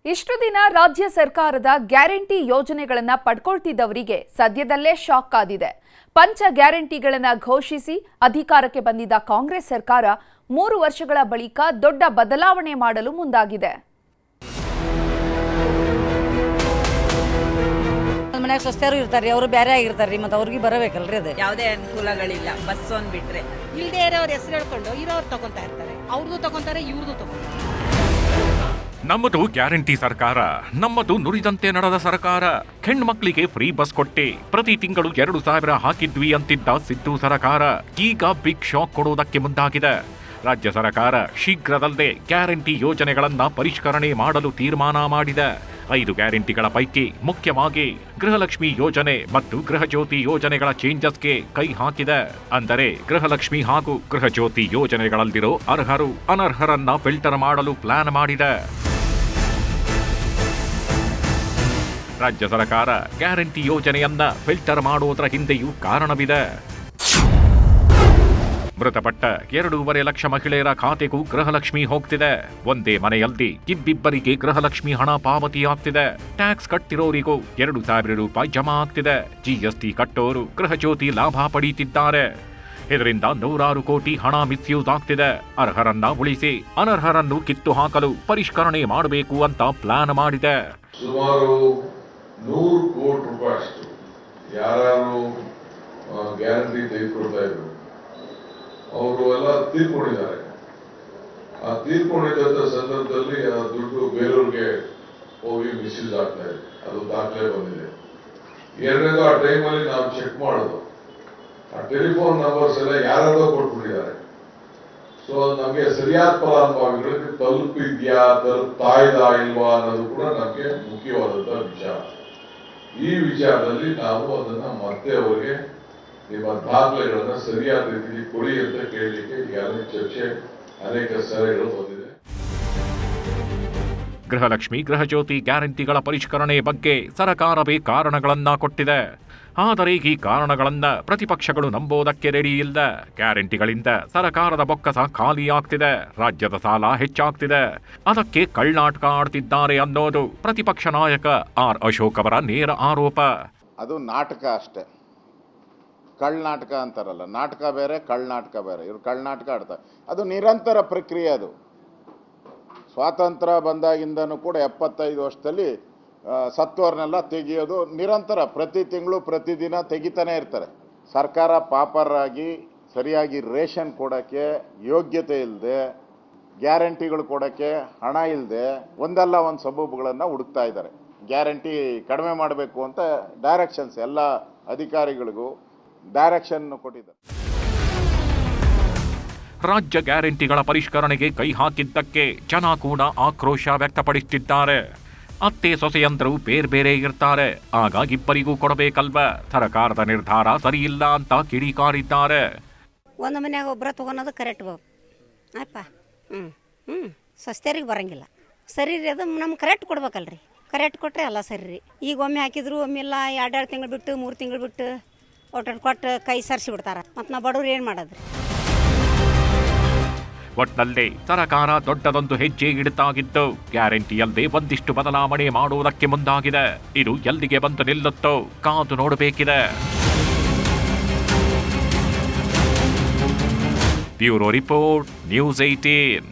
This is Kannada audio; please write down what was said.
ಇಷ್ಟು ದಿನ ರಾಜ್ಯ ಸರ್ಕಾರದ ಗ್ಯಾರಂಟಿ ಯೋಜನೆಗಳನ್ನು ಪಡ್ಕೊಳ್ತಿದ್ದವರಿಗೆ ಸದ್ಯದಲ್ಲೇ ಶಾಕ್ ಕಾದಿದೆ. ಪಂಚ ಗ್ಯಾರಂಟಿಗಳನ್ನು ಘೋಷಿಸಿ ಅಧಿಕಾರಕ್ಕೆ ಬಂದಿದ್ದ ಕಾಂಗ್ರೆಸ್ ಸರ್ಕಾರ 3 ವರ್ಷಗಳ ಬಳಿಕ ದೊಡ್ಡ ಬದಲಾವಣೆ ಮಾಡಲು ಮುಂದಾಗಿದೆ. ಮನೆಯಾಗ ಸ್ವಸ್ಥರು ಇರ್ತಾರೆ, ಅವರು ಬೇರೆ ಆಗಿರ್ತಾರೆ, ಮತ್ತೆ ಅವ್ರಿಗೆ ಬರಬೇಕಲ್ರಿ. ಅದು ಯಾವುದೇ ಅನುಕೂಲಗಳಿಲ್ಲ, ಬಸ್ ಒಂದು ಬಿಟ್ರೆ. ಇಲ್ಲದೆ ಇರೋರು ಹೆಸರು ಹೇಳ್ಕೊಂಡು ಇರೋರು ತಗೊಂತಾ ಇರ್ತಾರೆ, ಅವ್ರದ್ದು ತಗೊಂತಾರೆ, ಇವ್ರದ್ದು ತಗೊಂತಾರೆ. ನಮ್ಮದು ಗ್ಯಾರಂಟಿ ಸರ್ಕಾರ, ನಮ್ಮದು ನುಡಿದಂತೆ ನಡೆದ ಸರ್ಕಾರ. ಹೆಣ್ಮಕ್ಳಿಗೆ ಫ್ರೀ ಬಸ್ ಕೊಟ್ಟೆ, ಪ್ರತಿ ತಿಂಗಳು 2,000 ಹಾಕಿದ್ವಿ ಅಂತಿದ್ದ ಸಿದ್ದು ಸರ್ಕಾರ ಈಗ ಬಿಗ್ ಶಾಕ್ ಕೊಡುವುದಕ್ಕೆ ಮುಂದಾಗಿದೆ. ರಾಜ್ಯ ಸರ್ಕಾರ ಶೀಘ್ರದಲ್ಲೇ ಗ್ಯಾರಂಟಿ ಯೋಜನೆಗಳನ್ನ ಪರಿಷ್ಕರಣೆ ಮಾಡಲು ತೀರ್ಮಾನ ಮಾಡಿದೆ. 5 ಗ್ಯಾರಂಟಿಗಳ ಪೈಕಿ ಮುಖ್ಯವಾಗಿ ಗೃಹಲಕ್ಷ್ಮಿ ಯೋಜನೆ ಮತ್ತು ಗೃಹಜ್ಯೋತಿ ಯೋಜನೆಗಳ ಚೇಂಜಸ್ಗೆ ಕೈ ಹಾಕಿದೆ. ಅಂದರೆ ಗೃಹಲಕ್ಷ್ಮಿ ಹಾಗೂ ಗೃಹಜ್ಯೋತಿ ಯೋಜನೆಗಳಲ್ಲಿರೋ ಅರ್ಹರು ಅನರ್ಹರನ್ನ ಫಿಲ್ಟರ್ ಮಾಡಲು ಪ್ಲಾನ್ ಮಾಡಿದೆ. ರಾಜ್ಯ ಸರ್ಕಾರ ಗ್ಯಾರಂಟಿ ಯೋಜನೆಯನ್ನ ಫಿಲ್ಟರ್ ಮಾಡುವುದರ ಹಿಂದೆಯೂ ಕಾರಣವಿದೆ. ಮೃತಪಟ್ಟ 2.5 ಲಕ್ಷ ಮಹಿಳೆಯರ ಖಾತೆಗೂ ಗೃಹಲಕ್ಷ್ಮಿ ಹೋಗ್ತಿದೆ. ಒಂದೇ ಮನೆಯಲ್ಲಿ ಇಬ್ಬಿಬ್ಬರಿಗೆ ಗೃಹಲಕ್ಷ್ಮಿ ಹಣ ಪಾವತಿಯಾಗ್ತಿದೆ. ಟ್ಯಾಕ್ಸ್ ಕಟ್ಟಿರೋರಿಗೂ 2,000 ರೂಪಾಯಿ ಜಮಾ ಆಗ್ತಿದೆ. GST ಕಟ್ಟೋರು ಗೃಹಜ್ಯೋತಿ ಲಾಭ ಪಡೀತಿದ್ದಾರೆ. ಇದರಿಂದ 100 ಕೋಟಿ ಹಣ ಮಿಸ್ಯೂಸ್ ಆಗ್ತಿದೆ. ಅರ್ಹರನ್ನ ಉಳಿಸಿ ಅನರ್ಹರನ್ನು ಕಿತ್ತು ಹಾಕಲು ಪರಿಷ್ಕರಣೆ ಮಾಡಬೇಕು ಅಂತ ಪ್ಲಾನ್ ಮಾಡಿದೆ. ಸುಮಾರು 100 ಕೋಟಿ ರೂಪಾಯಿ ಅಷ್ಟು ಯಾರು ಗ್ಯಾರಂಟಿ ತೆಗೆದುಕೊಳ್ತಾ ಇದ್ರು ಅವರು ಎಲ್ಲ ತೀರ್ಕೊಂಡಿದ್ದಾರೆ. ಆ ತೀರ್ಕೊಂಡಿದ್ದಂಥ ಸಂದರ್ಭದಲ್ಲಿ ಆ ದುಡ್ಡು ಬೇರೆಯವ್ರಿಗೆ ಹೋಗಿ ಮಿಸ್ಯೂಸ್ ಆಗ್ತಾ ಇದೆ. ಅದು ದಾಖಲೆ ಬಂದಿದೆ. ಎರಡನೇದು, ಆ ಟೈಮಲ್ಲಿ ನಾವು ಚೆಕ್ ಮಾಡೋದು, ಆ ಟೆಲಿಫೋನ್ ನಂಬರ್ಸ್ ಎಲ್ಲ ಯಾರ್ಯಾರೋ ಕೊಟ್ಬಿಟ್ಟಿದ್ದಾರೆ. ಸೊ ನಮಗೆ ಸರಿಯಾದ ಫಲಾನುಭವಿಗಳಿಗೆ ತಲುಪಿದ್ಯಾ, ತಲುಪ್ತಾ ಇಲ್ವಾ ಅನ್ನೋದು ಕೂಡ ನಮಗೆ ಮುಖ್ಯವಾದಂತ ವಿಚಾರ. ಈ ವಿಚಾರದಲ್ಲಿ ನಾವು ಅದನ್ನ ಮತ್ತೆ ಅವರಿಗೆ ನಿಮ್ಮ ದಾಖಲೆಗಳನ್ನ ಸರಿಯಾದ ರೀತಿಯಲ್ಲಿ ಕೊಡಿ ಅಂತ ಕೇಳಲಿಕ್ಕೆ ಈಗಾಗಲೇ ಚರ್ಚೆ ಅನೇಕ ಸಲಹೆಗಳು ಬಂದಿದೆ. ಗೃಹಲಕ್ಷ್ಮಿ ಗೃಹಜ್ಯೋತಿ ಗ್ಯಾರಂಟಿಗಳ ಪರಿಷ್ಕರಣೆ ಬಗ್ಗೆ ಸರ್ಕಾರವೇ ಕಾರಣಗಳನ್ನ ಕೊಟ್ಟಿದೆ. ಆದರೆ ಈ ಕಾರಣಗಳನ್ನ ಪ್ರತಿಪಕ್ಷಗಳು ನಂಬೋದಕ್ಕೆ ರೆಡಿ ಇಲ್ಲ. ಗ್ಯಾರಂಟಿಗಳಿಂದ ಸರ್ಕಾರದ ಬೊಕ್ಕಸ ಖಾಲಿಯಾಗ್ತಿದೆ, ರಾಜ್ಯದ ಸಾಲ ಹೆಚ್ಚಾಗ್ತಿದೆ, ಅದಕ್ಕೆ ಕಳ್ಳನಾಟಕ ಆಡ್ತಿದ್ದಾರೆ ಅನ್ನೋದು ಪ್ರತಿಪಕ್ಷ ನಾಯಕ ಆರ್ ಅಶೋಕ್ ಅವರ ನೇರ ಆರೋಪ. ಅದು ನಾಟಕ ಅಷ್ಟೇ. ಕಳ್ಳನಾಟಕ ಅಂತಾರಲ್ಲ, ನಾಟಕ ಬೇರೆ ಕಳ್ಳನಾಟಕ ಬೇರೆ. ಇವ್ರು ಕಳ್ಳನಾಟಕ ಆಡ್ತಾರೆ. ಅದು ನಿರಂತರ ಪ್ರಕ್ರಿಯೆ. ಅದು ಸ್ವಾತಂತ್ರ್ಯ ಬಂದಾಗಿಂದನೂ ಕೂಡ 75 ವರ್ಷದಲ್ಲಿ ಸತ್ತೋರ್ನೆಲ್ಲ ತೆಗೆಯೋದು ನಿರಂತರ. ಪ್ರತಿ ತಿಂಗಳು ಪ್ರತಿದಿನ ತೆಗಿತಾನೆ ಇರ್ತಾರೆ. ಸರ್ಕಾರ ಪಾಪರಾಗಿ ಸರಿಯಾಗಿ ರೇಷನ್ ಕೊಡೋಕ್ಕೆ ಯೋಗ್ಯತೆ ಇಲ್ಲದೆ, ಗ್ಯಾರಂಟಿಗಳು ಕೊಡೋಕ್ಕೆ ಹಣ ಇಲ್ಲದೆ ಒಂದಲ್ಲ ಒಂದು ಸಬೂಬುಗಳನ್ನು ಹುಡುಕ್ತಾ ಇದ್ದಾರೆ. ಗ್ಯಾರಂಟಿ ಕಡಿಮೆ ಮಾಡಬೇಕು ಅಂತ ಡೈರೆಕ್ಷನ್ಸ್ ಎಲ್ಲ ಅಧಿಕಾರಿಗಳಿಗೂ ಡೈರೆಕ್ಷನ್ ಕೊಟ್ಟಿದ್ದಾರೆ. ರಾಜ್ಯ ಗ್ಯಾರಂಟಿಗಳ ಪರಿಷ್ಕರಣೆಗೆ ಕೈ ಹಾಕಿದ್ದಕ್ಕೆ ಜನ ಕೂಡ ಆಕ್ರೋಶ ವ್ಯಕ್ತಪಡಿಸುತ್ತಿದ್ದಾರೆ. ಅತ್ತೆ ಸೊಸೆಯಂತರೂ ಬೇರೆ ಇರ್ತಾರೆ, ಆಗ ಇಬ್ಬರಿಗೂ ಕೊಡಬೇಕಲ್ವ. ಸರ್ಕಾರದ ನಿರ್ಧಾರ ಸರಿಯಿಲ್ಲ ಅಂತ ಕಿಡಿಕಾರಿದ್ದಾರೆ. ಒಂದು ಮನ್ಯಾಗ ಒಬ್ಬರ ತಗೊಳೋದು ಕರೆಕ್ಟ್ ಅಪ್ಪ. ಸಸ್ತೆರಿಗೆ ಬರಂಗಿಲ್ಲ. ಸರಿ ರೀ, ಅದು ನಮ್ಗೆ ಕರೆಕ್ಟ್ ಕೊಡ್ಬೇಕಲ್ರಿ. ಕರೆಕ್ಟ್ ಕೊಟ್ಟರೆ ಎಲ್ಲ ಸರಿ ರೀ. ಈಗ ಒಮ್ಮೆ ಹಾಕಿದ್ರು, ಒಮ್ಮೆ ಇಲ್ಲ 2 ತಿಂಗಳು ಬಿಟ್ಟು 3 ತಿಂಗಳು ಬಿಟ್ಟು ಒಟ್ಟು ಕೊಟ್ಟು ಕೈ ಸರಿಸಿ ಬಿಡ್ತಾರೆ. ಮತ್ತು ನಾವು ಬಡವ್ರು ಏನು ಮಾಡೋದ್ರಿ? ಒಟ್ನಲ್ಲಿ ಸರ್ಕಾರ ದೊಡ್ಡದೊಂದು ಹೆಜ್ಜೆ ಇಡುತ್ತಾಗಿದ್ದು ಗ್ಯಾರಂಟಿಯಲ್ಲದೆ ಒಂದಿಷ್ಟು ಬದಲಾವಣೆ ಮಾಡುವುದಕ್ಕೆ ಮುಂದಾಗಿದೆ. ಇದು ಎಲ್ಲಿಗೆ ಬಂದು ನಿಲ್ಲುತ್ತೋ ಕಾದು ನೋಡಬೇಕಿದೆ. Bureau report, news 18.